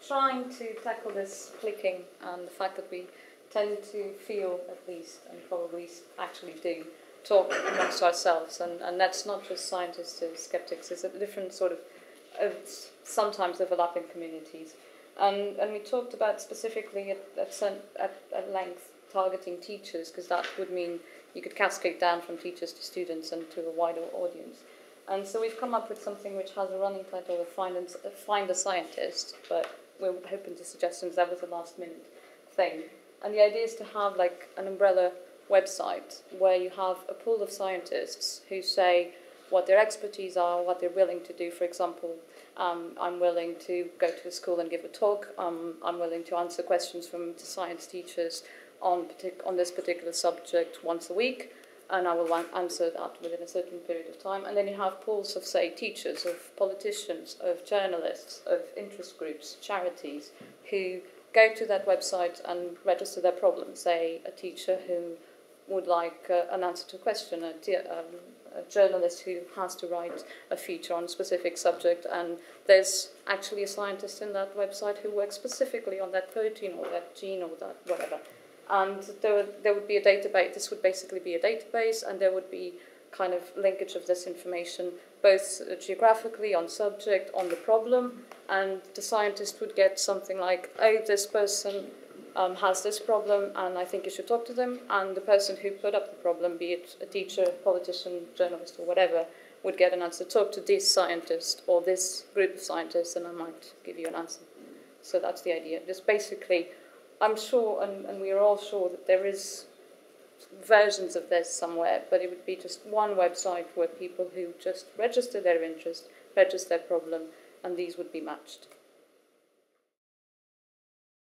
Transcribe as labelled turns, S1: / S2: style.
S1: trying to tackle this clicking and the fact that we tend to feel, at least, and probably actually do, talk amongst ourselves. And that's not just scientists and skeptics, it's a different sort of sometimes overlapping communities. And we talked about specifically at length targeting teachers, because that would mean you could cascade down from teachers to students and to a wider audience. And so we've come up with something which has a running title of Find a Scientist, but we're hoping to suggestions. That was a last minute thing. And the idea is to have like an umbrella website where you have a pool of scientists who say what their expertise are, what they're willing to do. For example, I'm willing to go to a school and give a talk. I'm willing to answer questions from science teachers on this particular subject once a week, and I will answer that within a certain period of time. And then you have pools of, say, teachers, of politicians, of journalists, of interest groups, charities, who go to that website and register their problems. Say, a teacher who would like an answer to a question, a journalist who has to write a feature on a specific subject, and there's actually a scientist in that website who works specifically on that protein or that gene or that whatever. And there would be a database. This would basically be a database, and there would be kind of linkage of this information, both geographically, on subject, on the problem, and the scientist would get something like, oh, this person has this problem, and I think you should talk to them, and the person who put up the problem, be it a teacher, politician, journalist, or whatever, would get an answer. Talk to this scientist or this group of scientists, and I might give you an answer. So that's the idea. Just basically, I'm sure, and we are all sure, that there is versions of this somewhere, but it would be just one website where people who just register their interest, register their problem, and these would be matched.